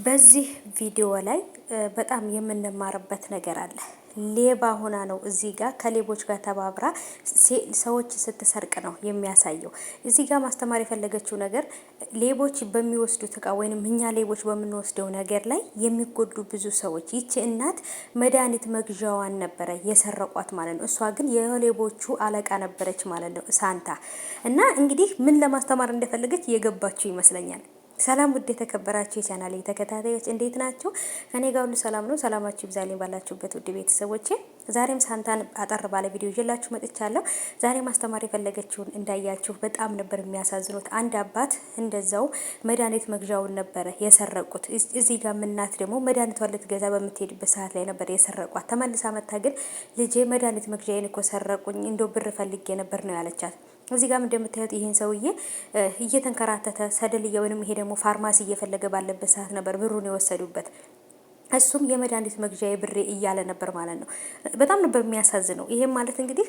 በዚህ ቪዲዮ ላይ በጣም የምንማርበት ነገር አለ። ሌባ ሆና ነው እዚህ ጋር ከሌቦች ጋር ተባብራ ሰዎች ስትሰርቅ ነው የሚያሳየው። እዚህ ጋር ማስተማር የፈለገችው ነገር ሌቦች በሚወስዱት እቃ ወይንም እኛ ሌቦች በምንወስደው ነገር ላይ የሚጎዱ ብዙ ሰዎች፣ ይቺ እናት መድኃኒት መግዣዋን ነበረ የሰረቋት ማለት ነው። እሷ ግን የሌቦቹ አለቃ ነበረች ማለት ነው ሳንታ። እና እንግዲህ ምን ለማስተማር እንደፈለገች የገባችሁ ይመስለኛል። ሰላም ውድ የተከበራችሁ የቻናሌ ተከታታዮች እንዴት ናችሁ? ከኔ ጋር ሁሉ ሰላም ነው። ሰላማችሁ ይብዛልኝ ባላችሁበት ውድ ቤተሰቦቼ። ዛሬም ሳንታን አጠር ባለ ቪዲዮ ይዤላችሁ መጥቻለሁ። ዛሬ ማስተማር የፈለገችውን እንዳያችሁ በጣም ነበር የሚያሳዝኑት። አንድ አባት እንደዛው መድኃኒት መግዣውን ነበረ የሰረቁት። እዚህ ጋር እናት ደግሞ መድኃኒቷን ልትገዛ በምትሄድበት ሰዓት ላይ ነበር የሰረቋት። ተመልሳ መታ ግን ልጄ መድኃኒት መግዣዬን እኮ ሰረቁኝ፣ እንደው ብር ፈልጌ ነበር ነው ያለቻት። እዚህ ጋር እንደምታዩት ይሄን ሰውዬ እየተንከራተተ ሰደልያ ወይንም ይሄ ደግሞ ፋርማሲ እየፈለገ ባለበት ሰዓት ነበር ብሩን የወሰዱበት። እሱም የመድኃኒት መግዣ ብሬ እያለ ነበር ማለት ነው። በጣም ነበር የሚያሳዝነው። ይሄም ማለት እንግዲህ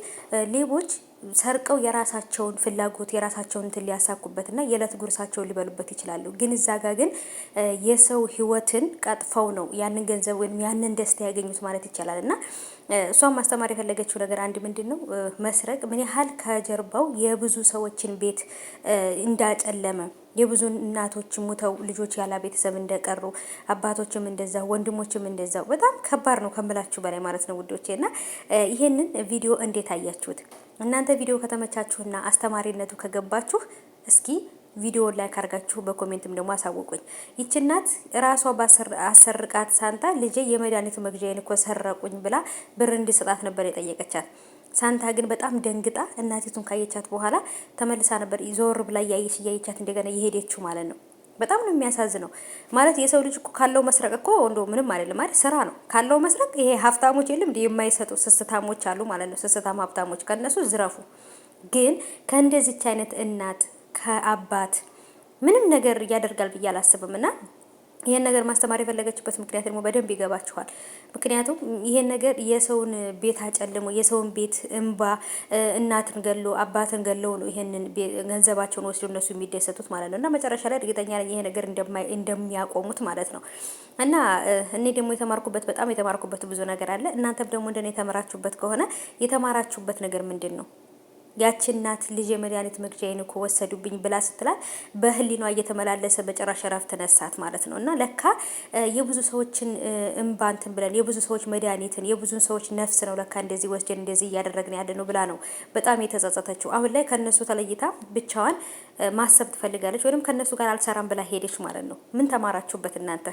ሌቦች ሰርቀው የራሳቸውን ፍላጎት የራሳቸውን እንትን ሊያሳኩበትና የዕለት ጉርሳቸውን ሊበሉበት ይችላሉ። ግን እዛ ጋር ግን የሰው ሕይወትን ቀጥፈው ነው ያንን ገንዘብ ወይም ያንን ደስታ ያገኙት ማለት ይቻላል። እና እሷን ማስተማር የፈለገችው ነገር አንድ ምንድን ነው፣ መስረቅ ምን ያህል ከጀርባው የብዙ ሰዎችን ቤት እንዳጨለመ፣ የብዙ እናቶች ሙተው ልጆች ያላ ቤተሰብ እንደቀሩ፣ አባቶችም እንደዛ፣ ወንድሞችም እንደዛው። በጣም ከባድ ነው ከምላችሁ በላይ ማለት ነው ውዶቼ። እና ይሄንን ቪዲዮ እንዴት አያችሁት? እናንተ ቪዲዮ ከተመቻችሁና አስተማሪነቱ ከገባችሁ እስኪ ቪዲዮ ላይክ አድርጋችሁ በኮሜንትም ደግሞ አሳውቁኝ። ይቺ እናት ራሷ አሰርቃት ሳንታ ልጄ የመድኃኒቱ መግዣዬን እኮ ሰረቁኝ ብላ ብር እንዲሰጣት ነበር የጠየቀቻት። ሳንታ ግን በጣም ደንግጣ እናቲቱን ካየቻት በኋላ ተመልሳ ነበር ዞር ብላ እያየቻት እንደገና የሄደችው ማለት ነው። በጣም ነው የሚያሳዝነው። ማለት የሰው ልጅ እኮ ካለው መስረቅ እኮ እንዶ ምንም አይደለም ማለት ስራ ነው። ካለው መስረቅ ይሄ ሀብታሞች የለም እንዴ የማይሰጡ ስስታሞች አሉ ማለት ነው። ስስታም ሀብታሞች ከነሱ ዝረፉ። ግን ከእንደዚች አይነት እናት ከአባት ምንም ነገር ያደርጋል ብዬ አላስብም። እና ይሄን ነገር ማስተማር የፈለገችበት ምክንያት ደግሞ በደንብ ይገባችኋል። ምክንያቱም ይሄን ነገር የሰውን ቤት አጨልሞ የሰውን ቤት እንባ እናትን ገሎ አባትን ገለው ነው ይሄንን ገንዘባቸውን ወስዶ እነሱ የሚደሰቱት ማለት ነው። እና መጨረሻ ላይ እርግጠኛ ነኝ ይሄ ነገር እንደሚያቆሙት ማለት ነው። እና እኔ ደግሞ በጣም የተማርኩበት ብዙ ነገር አለ። እናንተም ደግሞ እንደኔ የተማራችሁበት ከሆነ የተማራችሁበት ነገር ምንድን ነው? ያቺ እናት ልጅ የመድኃኒት መግዣዬን እኮ ወሰዱብኝ ብላ ስትላት በህሊኗ እየተመላለሰ በጭራሽ ረፍት ነሳት ማለት ነው። እና ለካ የብዙ ሰዎችን እንባ እንትን ብለን የብዙ ሰዎች መድኃኒትን የብዙ ሰዎች ነፍስ ነው ለካ እንደዚህ ወስደን እንደዚህ እያደረግን ያለ ነው ብላ ነው በጣም የተጸጸተችው። አሁን ላይ ከነሱ ተለይታ ብቻዋን ማሰብ ትፈልጋለች፣ ወይም ከነሱ ጋር አልሰራም ብላ ሄደች ማለት ነው። ምን ተማራችሁበት እናንተ?